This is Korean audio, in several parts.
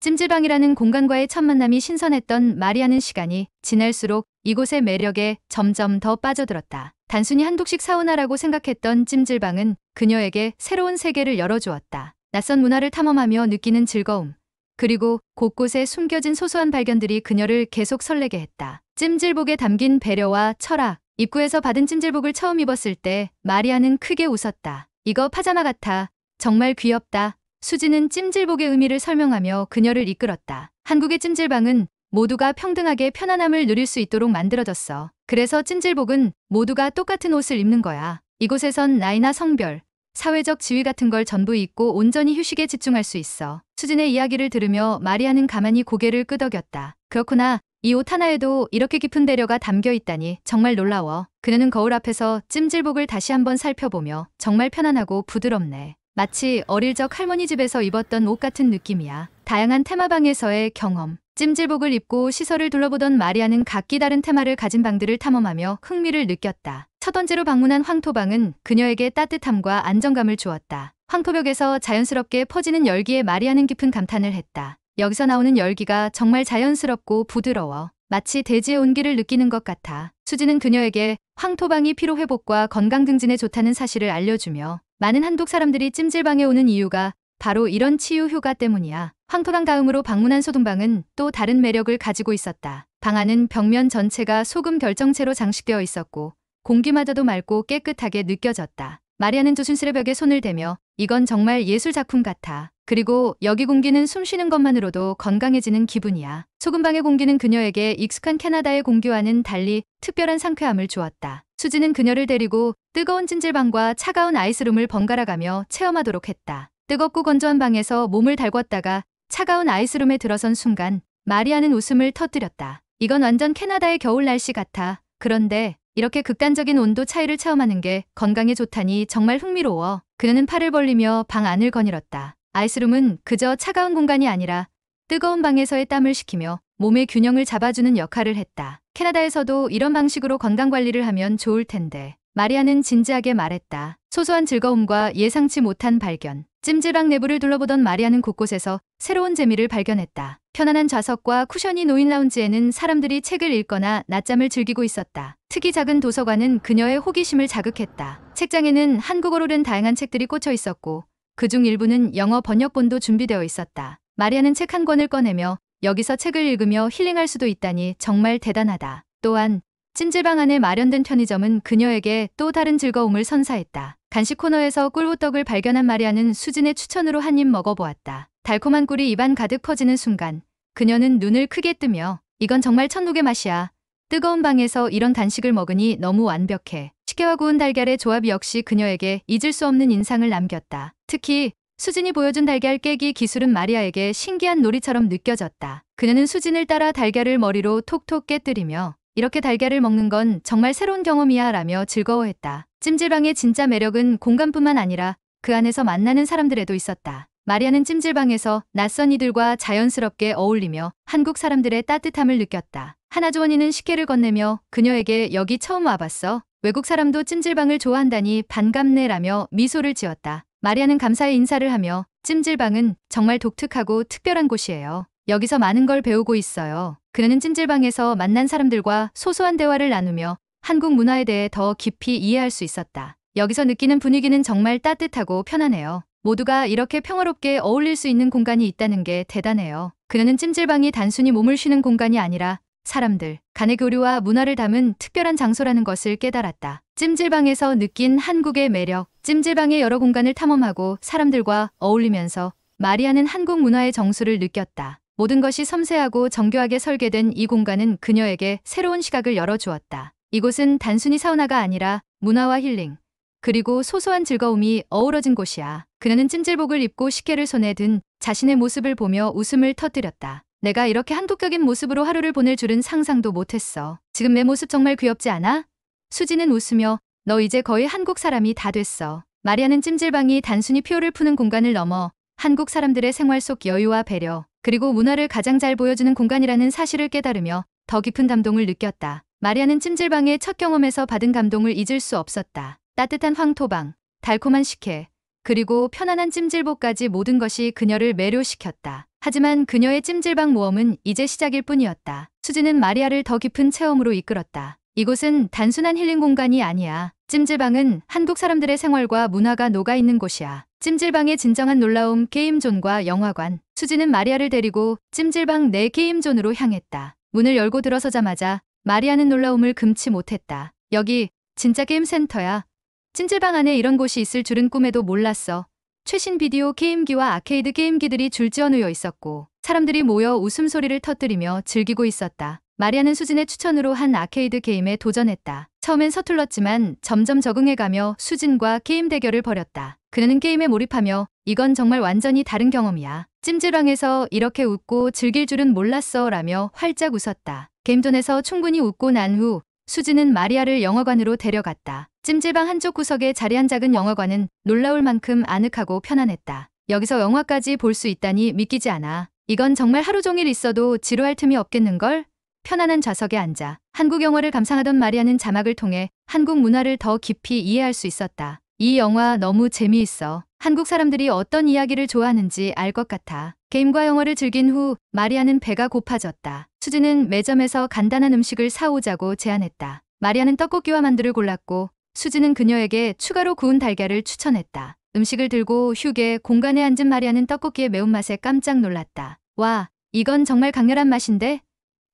찜질방이라는 공간과의 첫 만남이 신선했던 마리아는 시간이 지날수록 이곳의 매력에 점점 더 빠져들었다. 단순히 한독식 사우나라고 생각했던 찜질방은 그녀에게 새로운 세계를 열어주었다. 낯선 문화를 탐험하며 느끼는 즐거움, 그리고 곳곳에 숨겨진 소소한 발견들이 그녀를 계속 설레게 했다. 찜질복에 담긴 배려와 철학. 입구에서 받은 찜질복을 처음 입었을 때 마리아는 크게 웃었다. 이거 파자마 같아. 정말 귀엽다. 수지는 찜질복의 의미를 설명하며 그녀를 이끌었다. 한국의 찜질방은 모두가 평등하게 편안함을 누릴 수 있도록 만들어졌어. 그래서 찜질복은 모두가 똑같은 옷을 입는 거야. 이곳에선 나이나 성별, 사회적 지위 같은 걸 전부 잊고 온전히 휴식에 집중할 수 있어. 수진의 이야기를 들으며 마리아는 가만히 고개를 끄덕였다. 그렇구나. 이 옷 하나에도 이렇게 깊은 배려가 담겨 있다니 정말 놀라워. 그녀는 거울 앞에서 찜질복을 다시 한번 살펴보며 정말 편안하고 부드럽네. 마치 어릴 적 할머니 집에서 입었던 옷 같은 느낌이야. 다양한 테마방에서의 경험. 찜질복을 입고 시설을 둘러보던 마리아는 각기 다른 테마를 가진 방들을 탐험하며 흥미를 느꼈다. 첫 번째로 방문한 황토방은 그녀에게 따뜻함과 안정감을 주었다. 황토벽에서 자연스럽게 퍼지는 열기에 마리아는 깊은 감탄을 했다. 여기서 나오는 열기가 정말 자연스럽고 부드러워. 마치 대지의 온기를 느끼는 것 같아. 수지는 그녀에게 황토방이 피로회복과 건강 증진에 좋다는 사실을 알려주며 많은 한국 사람들이 찜질방에 오는 이유가 바로 이런 치유 효과 때문이야. 황토방 다음으로 방문한 소등방은 또 다른 매력을 가지고 있었다. 방 안은 벽면 전체가 소금 결정체로 장식되어 있었고 공기마저도 맑고 깨끗하게 느껴졌다. 마리아는 조심스레 벽에 손을 대며 이건 정말 예술 작품 같아. 그리고 여기 공기는 숨 쉬는 것만으로도 건강해지는 기분이야. 소금방의 공기는 그녀에게 익숙한 캐나다의 공기와는 달리 특별한 상쾌함을 주었다. 수지는 그녀를 데리고 뜨거운 찜질방과 차가운 아이스룸을 번갈아가며 체험하도록 했다. 뜨겁고 건조한 방에서 몸을 달궜다가 차가운 아이스룸에 들어선 순간 마리아는 웃음을 터뜨렸다. 이건 완전 캐나다의 겨울 날씨 같아. 그런데 이렇게 극단적인 온도 차이를 체험하는 게 건강에 좋다니 정말 흥미로워. 그녀는 팔을 벌리며 방 안을 거닐었다. 아이스룸은 그저 차가운 공간이 아니라 뜨거운 방에서의 땀을 식히며 몸의 균형을 잡아주는 역할을 했다. 캐나다에서도 이런 방식으로 건강관리를 하면 좋을 텐데. 마리아는 진지하게 말했다. 소소한 즐거움과 예상치 못한 발견. 찜질방 내부를 둘러보던 마리아는 곳곳에서 새로운 재미를 발견했다. 편안한 좌석과 쿠션이 놓인 라운지에는 사람들이 책을 읽거나 낮잠을 즐기고 있었다. 특히 작은 도서관은 그녀의 호기심을 자극했다. 책장에는 한국어로 된 다양한 책들이 꽂혀 있었고 그중 일부는 영어 번역본도 준비되어 있었다. 마리아는 책 한 권을 꺼내며 여기서 책을 읽으며 힐링할 수도 있다니 정말 대단하다. 또한 찜질방 안에 마련된 편의점은 그녀에게 또 다른 즐거움을 선사했다. 간식 코너에서 꿀호떡을 발견한 마리아는 수진의 추천으로 한 입 먹어보았다. 달콤한 꿀이 입안 가득 퍼지는 순간 그녀는 눈을 크게 뜨며 이건 정말 천국의 맛이야. 뜨거운 방에서 이런 간식을 먹으니 너무 완벽해. 식혜와 구운 달걀의 조합 역시 그녀에게 잊을 수 없는 인상을 남겼다. 특히 수진이 보여준 달걀 깨기 기술은 마리아에게 신기한 놀이처럼 느껴졌다. 그녀는 수진을 따라 달걀을 머리로 톡톡 깨뜨리며 이렇게 달걀을 먹는 건 정말 새로운 경험이야 라며 즐거워했다. 찜질방의 진짜 매력은 공간뿐만 아니라 그 안에서 만나는 사람들에도 있었다. 마리아는 찜질방에서 낯선 이들과 자연스럽게 어울리며 한국 사람들의 따뜻함을 느꼈다. 하나주원이는 식혜를 건네며 그녀에게 여기 처음 와봤어? 외국 사람도 찜질방을 좋아한다니 반갑네 라며 미소를 지었다. 마리아는 감사의 인사를 하며 찜질방은 정말 독특하고 특별한 곳이에요. 여기서 많은 걸 배우고 있어요. 그녀는 찜질방에서 만난 사람들과 소소한 대화를 나누며 한국 문화에 대해 더 깊이 이해할 수 있었다. 여기서 느끼는 분위기는 정말 따뜻하고 편안해요. 모두가 이렇게 평화롭게 어울릴 수 있는 공간이 있다는 게 대단해요. 그녀는 찜질방이 단순히 몸을 쉬는 공간이 아니라 사람들, 간의 교류와 문화를 담은 특별한 장소라는 것을 깨달았다. 찜질방에서 느낀 한국의 매력. 찜질방의 여러 공간을 탐험하고 사람들과 어울리면서 마리아는 한국 문화의 정수를 느꼈다. 모든 것이 섬세하고 정교하게 설계된 이 공간은 그녀에게 새로운 시각을 열어주었다. 이곳은 단순히 사우나가 아니라 문화와 힐링, 그리고 소소한 즐거움이 어우러진 곳이야. 그녀는 찜질복을 입고 식혜를 손에 든 자신의 모습을 보며 웃음을 터뜨렸다. 내가 이렇게 한국적인 모습으로 하루를 보낼 줄은 상상도 못했어. 지금 내 모습 정말 귀엽지 않아? 수지는 웃으며 너 이제 거의 한국 사람이 다 됐어. 마리아는 찜질방이 단순히 피로를 푸는 공간을 넘어 한국 사람들의 생활 속 여유와 배려, 그리고 문화를 가장 잘 보여주는 공간이라는 사실을 깨달으며 더 깊은 감동을 느꼈다. 마리아는 찜질방의 첫 경험에서 받은 감동을 잊을 수 없었다. 따뜻한 황토방, 달콤한 식혜, 그리고 편안한 찜질복까지 모든 것이 그녀를 매료시켰다. 하지만 그녀의 찜질방 모험은 이제 시작일 뿐이었다. 수지는 마리아를 더 깊은 체험으로 이끌었다. 이곳은 단순한 힐링 공간이 아니야. 찜질방은 한국 사람들의 생활과 문화가 녹아있는 곳이야. 찜질방의 진정한 놀라움, 게임존과 영화관. 수지는 마리아를 데리고 찜질방 내 게임존으로 향했다. 문을 열고 들어서자마자 마리아는 놀라움을 금치 못했다. 여기 진짜 게임 센터야. 찜질방 안에 이런 곳이 있을 줄은 꿈에도 몰랐어. 최신 비디오 게임기와 아케이드 게임기들이 줄지어 놓여 있었고 사람들이 모여 웃음소리를 터뜨리며 즐기고 있었다. 마리아는 수진의 추천으로 한 아케이드 게임에 도전했다. 처음엔 서툴렀지만 점점 적응해가며 수진과 게임 대결을 벌였다. 그녀는 게임에 몰입하며 이건 정말 완전히 다른 경험이야. 찜질방에서 이렇게 웃고 즐길 줄은 몰랐어 라며 활짝 웃었다. 게임존에서 충분히 웃고 난 후 수진은 마리아를 영화관으로 데려갔다. 찜질방 한쪽 구석에 자리한 작은 영화관은 놀라울 만큼 아늑하고 편안했다. 여기서 영화까지 볼 수 있다니 믿기지 않아. 이건 정말 하루 종일 있어도 지루할 틈이 없겠는걸? 편안한 좌석에 앉아 한국 영화를 감상하던 마리아는 자막을 통해 한국 문화를 더 깊이 이해할 수 있었다. 이 영화 너무 재미있어. 한국 사람들이 어떤 이야기를 좋아하는지 알 것 같아. 게임과 영화를 즐긴 후 마리아는 배가 고파졌다. 수지는 매점에서 간단한 음식을 사오자고 제안했다. 마리아는 떡볶이와 만두를 골랐고 수지는 그녀에게 추가로 구운 달걀을 추천했다. 음식을 들고 휴게 공간에 앉은 마리아는 떡볶이의 매운맛에 깜짝 놀랐다. 와, 이건 정말 강렬한 맛인데?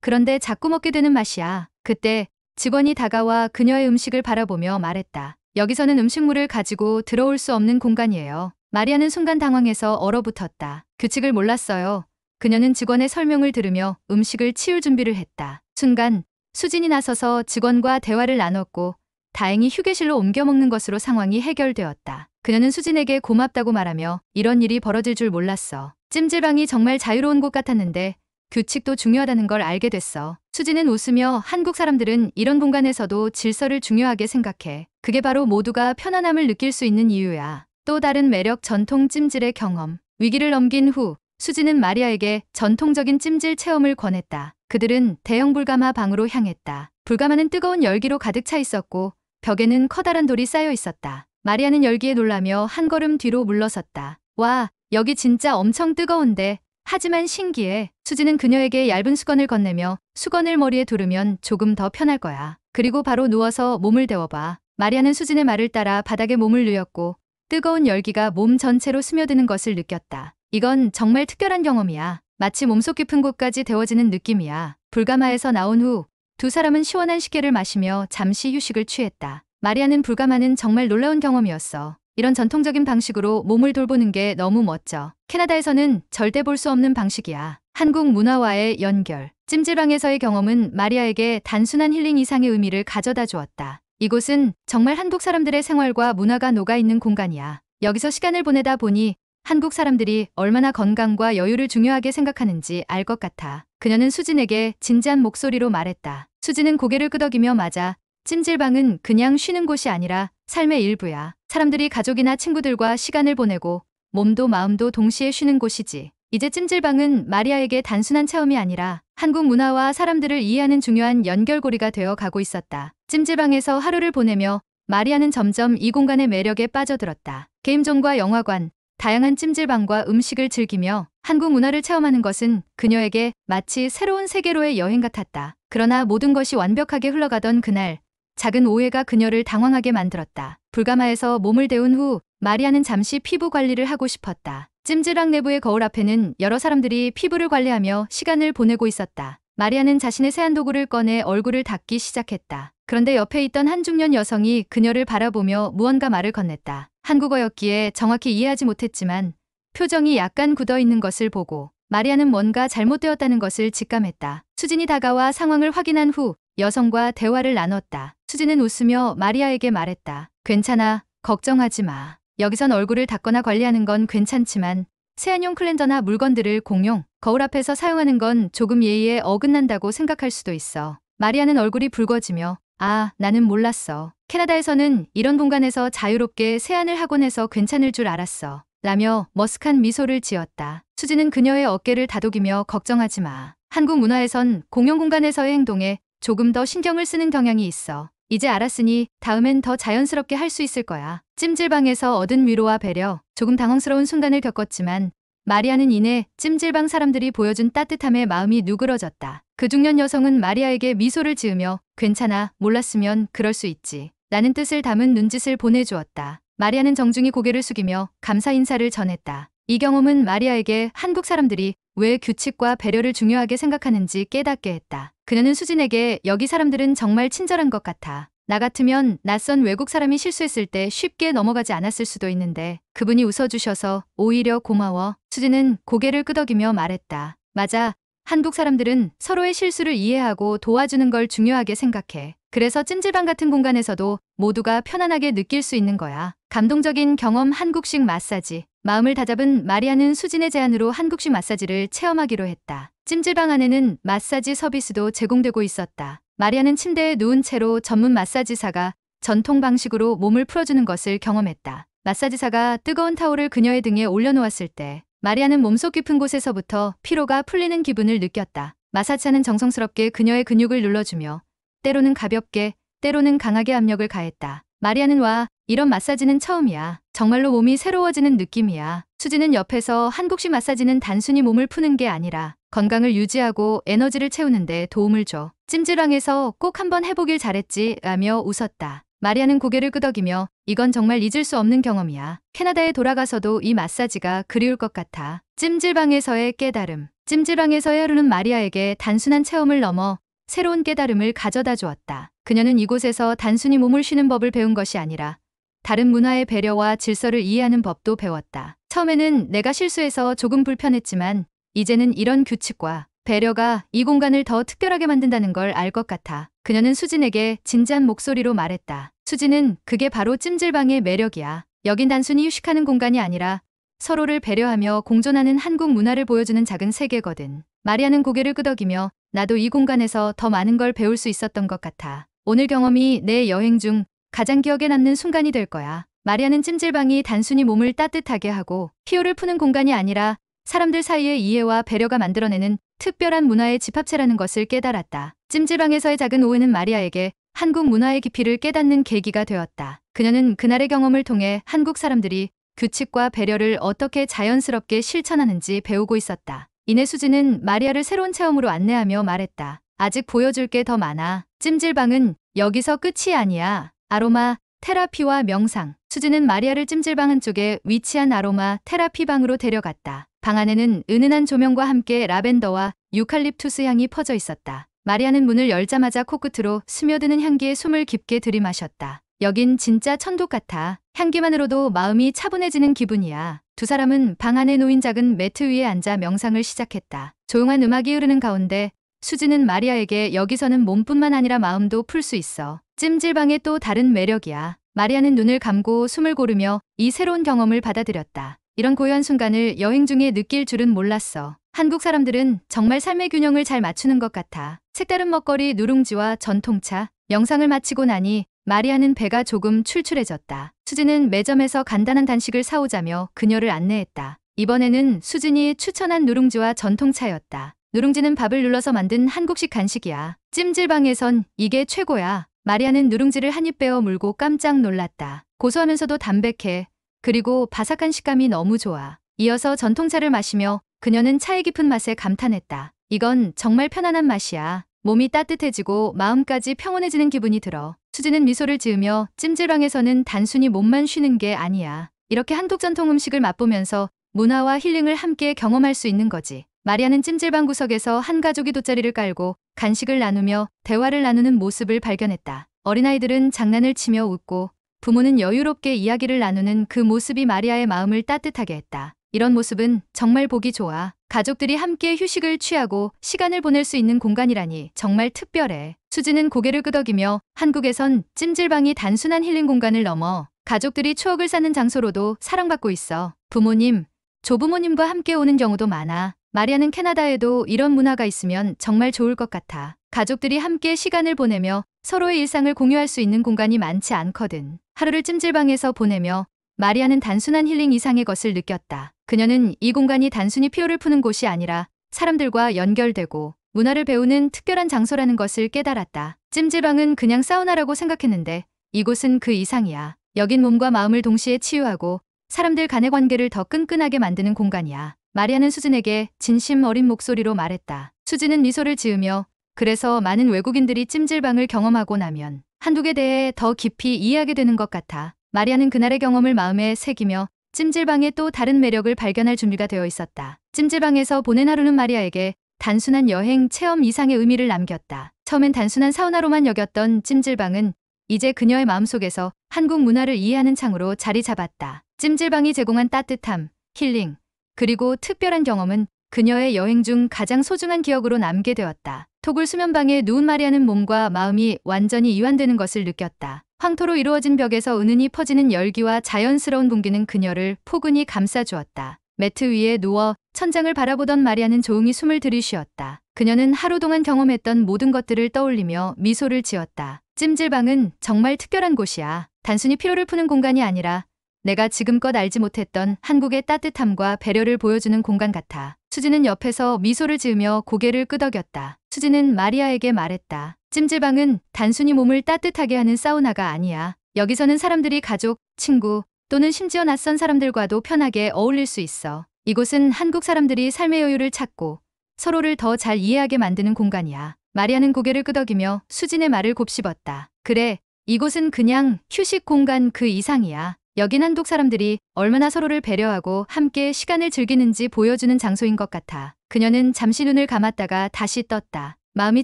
그런데 자꾸 먹게 되는 맛이야. 그때 직원이 다가와 그녀의 음식을 바라보며 말했다. 여기서는 음식물을 가지고 들어올 수 없는 공간이에요. 마리아는 순간 당황해서 얼어붙었다. 규칙을 몰랐어요. 그녀는 직원의 설명을 들으며 음식을 치울 준비를 했다. 순간 수진이 나서서 직원과 대화를 나눴고 다행히 휴게실로 옮겨 먹는 것으로 상황이 해결되었다. 그녀는 수진에게 고맙다고 말하며 이런 일이 벌어질 줄 몰랐어. 찜질방이 정말 자유로운 곳 같았는데 규칙도 중요하다는 걸 알게 됐어. 수지는 웃으며 한국 사람들은 이런 공간에서도 질서를 중요하게 생각해. 그게 바로 모두가 편안함을 느낄 수 있는 이유야. 또 다른 매력 전통 찜질의 경험. 위기를 넘긴 후 수지는 마리아에게 전통적인 찜질 체험을 권했다. 그들은 대형 불가마 방으로 향했다. 불가마는 뜨거운 열기로 가득 차 있었고 벽에는 커다란 돌이 쌓여 있었다. 마리아는 열기에 놀라며 한 걸음 뒤로 물러섰다. 와, 여기 진짜 엄청 뜨거운데. 하지만 신기해. 수지는 그녀에게 얇은 수건을 건네며 수건을 머리에 두르면 조금 더 편할 거야. 그리고 바로 누워서 몸을 데워봐. 마리아는 수진의 말을 따라 바닥에 몸을 누였고 뜨거운 열기가 몸 전체로 스며드는 것을 느꼈다. 이건 정말 특별한 경험이야. 마치 몸속 깊은 곳까지 데워지는 느낌이야. 불가마에서 나온 후 두 사람은 시원한 식혜를 마시며 잠시 휴식을 취했다. 마리아는 불가마는 정말 놀라운 경험이었어. 이런 전통적인 방식으로 몸을 돌보는 게 너무 멋져. 캐나다에서는 절대 볼 수 없는 방식이야. 한국 문화와의 연결. 찜질방에서의 경험은 마리아에게 단순한 힐링 이상의 의미를 가져다 주었다. 이곳은 정말 한국 사람들의 생활과 문화가 녹아있는 공간이야. 여기서 시간을 보내다 보니 한국 사람들이 얼마나 건강과 여유를 중요하게 생각하는지 알 것 같아. 그녀는 수진에게 진지한 목소리로 말했다. 수진은 고개를 끄덕이며 맞아. 찜질방은 그냥 쉬는 곳이 아니라 삶의 일부야. 사람들이 가족이나 친구들과 시간을 보내고 몸도 마음도 동시에 쉬는 곳이지. 이제 찜질방은 마리아에게 단순한 체험이 아니라 한국 문화와 사람들을 이해하는 중요한 연결고리가 되어 가고 있었다. 찜질방에서 하루를 보내며 마리아는 점점 이 공간의 매력에 빠져들었다. 게임존과 영화관, 다양한 찜질방과 음식을 즐기며 한국 문화를 체험하는 것은 그녀에게 마치 새로운 세계로의 여행 같았다. 그러나 모든 것이 완벽하게 흘러가던 그날, 작은 오해가 그녀를 당황하게 만들었다. 불가마에서 몸을 데운 후 마리아는 잠시 피부 관리를 하고 싶었다. 찜질방 내부의 거울 앞에는 여러 사람들이 피부를 관리하며 시간을 보내고 있었다. 마리아는 자신의 세안 도구를 꺼내 얼굴을 닦기 시작했다. 그런데 옆에 있던 한 중년 여성이 그녀를 바라보며 무언가 말을 건넸다. 한국어였기에 정확히 이해하지 못했지만 표정이 약간 굳어있는 것을 보고 마리아는 뭔가 잘못되었다는 것을 직감했다. 수진이 다가와 상황을 확인한 후 여성과 대화를 나눴다. 수진은 웃으며 마리아에게 말했다. 괜찮아. 걱정하지 마. 여기선 얼굴을 닦거나 관리하는 건 괜찮지만 세안용 클렌저나 물건들을 공용, 거울 앞에서 사용하는 건 조금 예의에 어긋난다고 생각할 수도 있어. 마리아는 얼굴이 붉어지며 아, 나는 몰랐어. 캐나다에서는 이런 공간에서 자유롭게 세안을 하곤 해서 괜찮을 줄 알았어. 라며 머쓱한 미소를 지었다. 수지는 그녀의 어깨를 다독이며 걱정하지 마. 한국 문화에선 공용 공간에서의 행동에 조금 더 신경을 쓰는 경향이 있어. 이제 알았으니 다음엔 더 자연스럽게 할 수 있을 거야. 찜질방에서 얻은 위로와 배려, 조금 당황스러운 순간을 겪었지만 마리아는 이내 찜질방 사람들이 보여준 따뜻함에 마음이 누그러졌다. 그 중년 여성은 마리아에게 미소를 지으며 괜찮아, 몰랐으면 그럴 수 있지. 라는 뜻을 담은 눈짓을 보내주었다. 마리아는 정중히 고개를 숙이며 감사 인사를 전했다. 이 경험은 마리아에게 한국 사람들이 왜 규칙과 배려를 중요하게 생각하는지 깨닫게 했다. 그녀는 수진에게 여기 사람들은 정말 친절한 것 같아. 나 같으면 낯선 외국 사람이 실수했을 때 쉽게 넘어가지 않았을 수도 있는데 그분이 웃어주셔서 오히려 고마워. 수진은 고개를 끄덕이며 말했다. 맞아. 한국 사람들은 서로의 실수를 이해하고 도와주는 걸 중요하게 생각해. 그래서 찜질방 같은 공간에서도 모두가 편안하게 느낄 수 있는 거야. 감동적인 경험 한국식 마사지. 마음을 다잡은 마리아는 수진의 제안으로 한국식 마사지를 체험하기로 했다. 찜질방 안에는 마사지 서비스도 제공되고 있었다. 마리아는 침대에 누운 채로 전문 마사지사가 전통 방식으로 몸을 풀어주는 것을 경험했다. 마사지사가 뜨거운 타올을 그녀의 등에 올려놓았을 때 마리아는 몸속 깊은 곳에서부터 피로가 풀리는 기분을 느꼈다. 마사지사는 정성스럽게 그녀의 근육을 눌러주며 때로는 가볍게, 때로는 강하게 압력을 가했다. 마리아는 와, 이런 마사지는 처음이야. 정말로 몸이 새로워지는 느낌이야. 수지는 옆에서 한국식 마사지는 단순히 몸을 푸는 게 아니라 건강을 유지하고 에너지를 채우는 데 도움을 줘. 찜질방에서 꼭 한번 해보길 잘했지 라며 웃었다. 마리아는 고개를 끄덕이며 이건 정말 잊을 수 없는 경험이야. 캐나다에 돌아가서도 이 마사지가 그리울 것 같아. 찜질방에서의 깨달음. 찜질방에서의 하루는 마리아에게 단순한 체험을 넘어 새로운 깨달음을 가져다 주었다. 그녀는 이곳에서 단순히 몸을 쉬는 법을 배운 것이 아니라 다른 문화의 배려와 질서를 이해하는 법도 배웠다. 처음에는 내가 실수해서 조금 불편했지만 이제는 이런 규칙과 배려가 이 공간을 더 특별하게 만든다는 걸 알 것 같아. 그녀는 수진에게 진지한 목소리로 말했다. 수진은 그게 바로 찜질방의 매력이야. 여긴 단순히 휴식하는 공간이 아니라 서로를 배려하며 공존하는 한국 문화를 보여주는 작은 세계거든. 마리아는 고개를 끄덕이며 나도 이 공간에서 더 많은 걸 배울 수 있었던 것 같아. 오늘 경험이 내 여행 중 가장 기억에 남는 순간이 될 거야. 마리아는 찜질방이 단순히 몸을 따뜻하게 하고 피로를 푸는 공간이 아니라 사람들 사이의 이해와 배려가 만들어내는 특별한 문화의 집합체라는 것을 깨달았다. 찜질방에서의 작은 오해는 마리아에게 한국 문화의 깊이를 깨닫는 계기가 되었다. 그녀는 그날의 경험을 통해 한국 사람들이 규칙과 배려를 어떻게 자연스럽게 실천하는지 배우고 있었다. 이내 수지는 마리아를 새로운 체험으로 안내하며 말했다. 아직 보여줄 게 더 많아. 찜질방은 여기서 끝이 아니야. 아로마, 테라피와 명상. 수지는 마리아를 찜질방 한쪽에 위치한 아로마 테라피 방으로 데려갔다. 방 안에는 은은한 조명과 함께 라벤더와 유칼립투스 향이 퍼져 있었다. 마리아는 문을 열자마자 코끝으로 스며드는 향기에 숨을 깊게 들이마셨다. 여긴 진짜 천국 같아. 향기만으로도 마음이 차분해지는 기분이야. 두 사람은 방 안에 놓인 작은 매트 위에 앉아 명상을 시작했다. 조용한 음악이 흐르는 가운데 수지는 마리아에게 여기서는 몸뿐만 아니라 마음도 풀 수 있어. 찜질방의 또 다른 매력이야. 마리아는 눈을 감고 숨을 고르며 이 새로운 경험을 받아들였다. 이런 고요한 순간을 여행 중에 느낄 줄은 몰랐어. 한국 사람들은 정말 삶의 균형을 잘 맞추는 것 같아. 색다른 먹거리 누룽지와 전통차. 명상을 마치고 나니 마리아는 배가 조금 출출해졌다. 수진은 매점에서 간단한 단식을 사오자며 그녀를 안내했다. 이번에는 수진이 추천한 누룽지와 전통차였다. 누룽지는 밥을 눌러서 만든 한국식 간식이야. 찜질방에선 이게 최고야. 마리아는 누룽지를 한 입 베어 물고 깜짝 놀랐다. 고소하면서도 담백해. 그리고 바삭한 식감이 너무 좋아. 이어서 전통차를 마시며 그녀는 차의 깊은 맛에 감탄했다. 이건 정말 편안한 맛이야. 몸이 따뜻해지고 마음까지 평온해지는 기분이 들어. 수지는 미소를 지으며 찜질방에서는 단순히 몸만 쉬는 게 아니야. 이렇게 한국 전통 음식을 맛보면서 문화와 힐링을 함께 경험할 수 있는 거지. 마리아는 찜질방 구석에서 한 가족이 돗자리를 깔고 간식을 나누며 대화를 나누는 모습을 발견했다. 어린아이들은 장난을 치며 웃고 부모는 여유롭게 이야기를 나누는 그 모습이 마리아의 마음을 따뜻하게 했다. 이런 모습은 정말 보기 좋아. 가족들이 함께 휴식을 취하고 시간을 보낼 수 있는 공간이라니 정말 특별해. 수지는 고개를 끄덕이며 한국에선 찜질방이 단순한 힐링 공간을 넘어 가족들이 추억을 쌓는 장소로도 사랑받고 있어. 부모님, 조부모님과 함께 오는 경우도 많아. 마리아는 캐나다에도 이런 문화가 있으면 정말 좋을 것 같아. 가족들이 함께 시간을 보내며 서로의 일상을 공유할 수 있는 공간이 많지 않거든. 하루를 찜질방에서 보내며 마리아는 단순한 힐링 이상의 것을 느꼈다. 그녀는 이 공간이 단순히 피로를 푸는 곳이 아니라 사람들과 연결되고 문화를 배우는 특별한 장소라는 것을 깨달았다. 찜질방은 그냥 사우나라고 생각했는데 이곳은 그 이상이야. 여긴 몸과 마음을 동시에 치유하고 사람들 간의 관계를 더 끈끈하게 만드는 공간이야. 마리아는 수진에게 진심 어린 목소리로 말했다. 수진은 미소를 지으며 그래서 많은 외국인들이 찜질방을 경험하고 나면 한국에 대해 더 깊이 이해하게 되는 것 같아. 마리아는 그날의 경험을 마음에 새기며 찜질방의 또 다른 매력을 발견할 준비가 되어 있었다. 찜질방에서 보낸 하루는 마리아에게 단순한 여행 체험 이상의 의미를 남겼다. 처음엔 단순한 사우나로만 여겼던 찜질방은 이제 그녀의 마음속에서 한국 문화를 이해하는 창으로 자리 잡았다. 찜질방이 제공한 따뜻함, 힐링, 그리고 특별한 경험은 그녀의 여행 중 가장 소중한 기억으로 남게 되었다. 토굴 수면방에 누운 마리아는 몸과 마음이 완전히 이완되는 것을 느꼈다. 황토로 이루어진 벽에서 은은히 퍼지는 열기와 자연스러운 공기는 그녀를 포근히 감싸주었다. 매트 위에 누워 천장을 바라보던 마리아는 조용히 숨을 들이쉬었다. 그녀는 하루 동안 경험했던 모든 것들을 떠올리며 미소를 지었다. 찜질방은 정말 특별한 곳이야. 단순히 피로를 푸는 공간이 아니라 내가 지금껏 알지 못했던 한국의 따뜻함과 배려를 보여주는 공간 같아. 수진은 옆에서 미소를 지으며 고개를 끄덕였다. 수진은 마리아에게 말했다. 찜질방은 단순히 몸을 따뜻하게 하는 사우나가 아니야. 여기서는 사람들이 가족, 친구 또는 심지어 낯선 사람들과도 편하게 어울릴 수 있어. 이곳은 한국 사람들이 삶의 여유를 찾고 서로를 더 잘 이해하게 만드는 공간이야. 마리아는 고개를 끄덕이며 수진의 말을 곱씹었다. 그래, 이곳은 그냥 휴식 공간 그 이상이야. 여긴 한국 사람들이 얼마나 서로를 배려하고 함께 시간을 즐기는지 보여주는 장소인 것 같아. 그녀는 잠시 눈을 감았다가 다시 떴다. 마음이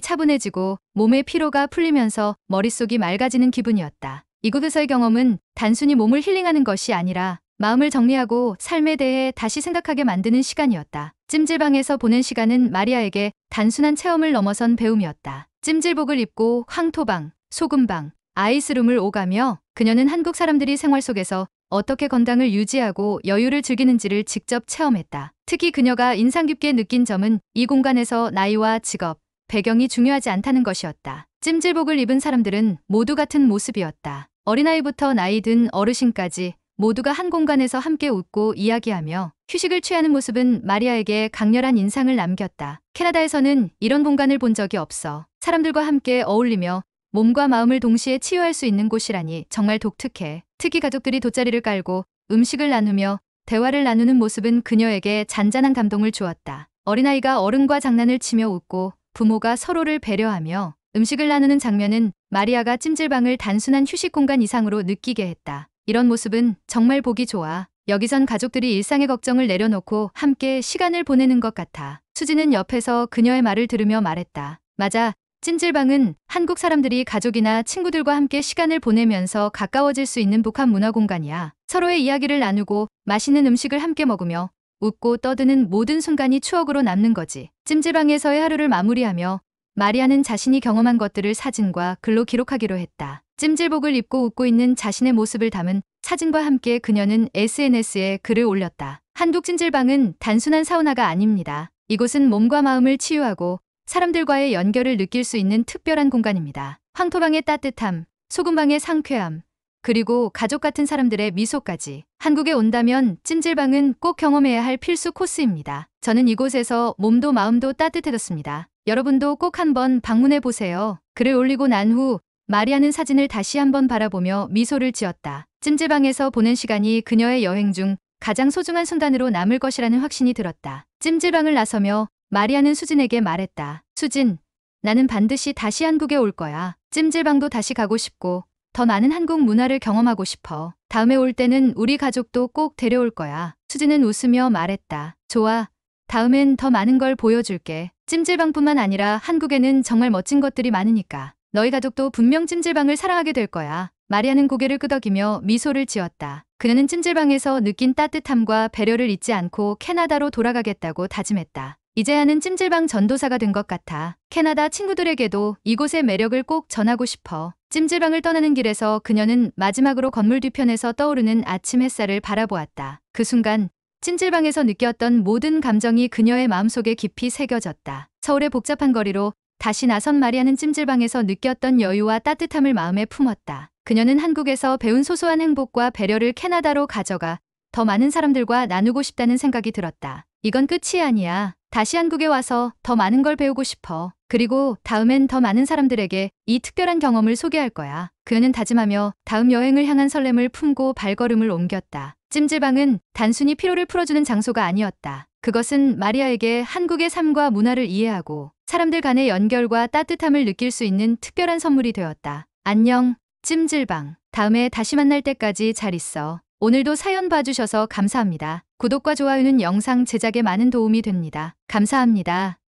차분해지고 몸의 피로가 풀리면서 머릿속이 맑아지는 기분이었다. 이곳에서의 경험은 단순히 몸을 힐링하는 것이 아니라 마음을 정리하고 삶에 대해 다시 생각하게 만드는 시간이었다. 찜질방에서 보낸 시간은 마리아에게 단순한 체험을 넘어선 배움이었다. 찜질복을 입고 황토방, 소금방, 아이스룸을 오가며 그녀는 한국 사람들이 생활 속에서 어떻게 건강을 유지하고 여유를 즐기는지를 직접 체험했다. 특히 그녀가 인상 깊게 느낀 점은 이 공간에서 나이와 직업, 배경이 중요하지 않다는 것이었다. 찜질복을 입은 사람들은 모두 같은 모습이었다. 어린아이부터 나이 든 어르신까지 모두가 한 공간에서 함께 웃고 이야기하며 휴식을 취하는 모습은 마리아에게 강렬한 인상을 남겼다. 캐나다에서는 이런 공간을 본 적이 없어. 사람들과 함께 어울리며 몸과 마음을 동시에 치유할 수 있는 곳이라니 정말 독특해. 특히 가족들이 돗자리를 깔고 음식을 나누며 대화를 나누는 모습은 그녀에게 잔잔한 감동을 주었다. 어린아이가 어른과 장난을 치며 웃고 부모가 서로를 배려하며 음식을 나누는 장면은 마리아가 찜질방을 단순한 휴식 공간 이상으로 느끼게 했다. 이런 모습은 정말 보기 좋아. 여기선 가족들이 일상의 걱정을 내려놓고 함께 시간을 보내는 것 같아. 수지는 옆에서 그녀의 말을 들으며 말했다. 맞아. 찜질방은 한국 사람들이 가족이나 친구들과 함께 시간을 보내면서 가까워질 수 있는 복합 문화 공간이야. 서로의 이야기를 나누고 맛있는 음식을 함께 먹으며 웃고 떠드는 모든 순간이 추억으로 남는 거지. 찜질방에서의 하루를 마무리하며 마리아는 자신이 경험한 것들을 사진과 글로 기록하기로 했다. 찜질복을 입고 웃고 있는 자신의 모습을 담은 사진과 함께 그녀는 SNS에 글을 올렸다. 한국 찜질방은 단순한 사우나가 아닙니다. 이곳은 몸과 마음을 치유하고 사람들과의 연결을 느낄 수 있는 특별한 공간입니다. 황토방의 따뜻함, 소금방의 상쾌함, 그리고 가족 같은 사람들의 미소까지. 한국에 온다면 찜질방은 꼭 경험해야 할 필수 코스입니다. 저는 이곳에서 몸도 마음도 따뜻해졌습니다. 여러분도 꼭 한번 방문해 보세요. 글을 올리고 난 후 마리아는 사진을 다시 한번 바라보며 미소를 지었다. 찜질방에서 보낸 시간이 그녀의 여행 중 가장 소중한 순간으로 남을 것이라는 확신이 들었다. 찜질방을 나서며 마리아는 수진에게 말했다. 수진, 나는 반드시 다시 한국에 올 거야. 찜질방도 다시 가고 싶고 더 많은 한국 문화를 경험하고 싶어. 다음에 올 때는 우리 가족도 꼭 데려올 거야. 수진은 웃으며 말했다. 좋아. 다음엔 더 많은 걸 보여줄게. 찜질방뿐만 아니라 한국에는 정말 멋진 것들이 많으니까. 너희 가족도 분명 찜질방을 사랑하게 될 거야. 마리아는 고개를 끄덕이며 미소를 지었다. 그녀는 찜질방에서 느낀 따뜻함과 배려를 잊지 않고 캐나다로 돌아가겠다고 다짐했다. 이제야는 찜질방 전도사가 된 것 같아. 캐나다 친구들에게도 이곳의 매력을 꼭 전하고 싶어. 찜질방을 떠나는 길에서 그녀는 마지막으로 건물 뒤편에서 떠오르는 아침 햇살을 바라보았다. 그 순간 찜질방에서 느꼈던 모든 감정이 그녀의 마음속에 깊이 새겨졌다. 서울의 복잡한 거리로 다시 나선 마리아는 찜질방에서 느꼈던 여유와 따뜻함을 마음에 품었다. 그녀는 한국에서 배운 소소한 행복과 배려를 캐나다로 가져가 더 많은 사람들과 나누고 싶다는 생각이 들었다. 이건 끝이 아니야. 다시 한국에 와서 더 많은 걸 배우고 싶어. 그리고 다음엔 더 많은 사람들에게 이 특별한 경험을 소개할 거야. 그녀는 다짐하며 다음 여행을 향한 설렘을 품고 발걸음을 옮겼다. 찜질방은 단순히 피로를 풀어주는 장소가 아니었다. 그것은 마리아에게 한국의 삶과 문화를 이해하고 사람들 간의 연결과 따뜻함을 느낄 수 있는 특별한 선물이 되었다. 안녕, 찜질방. 다음에 다시 만날 때까지 잘 있어. 오늘도 사연 봐주셔서 감사합니다. 구독과 좋아요는 영상 제작에 많은 도움이 됩니다. 감사합니다.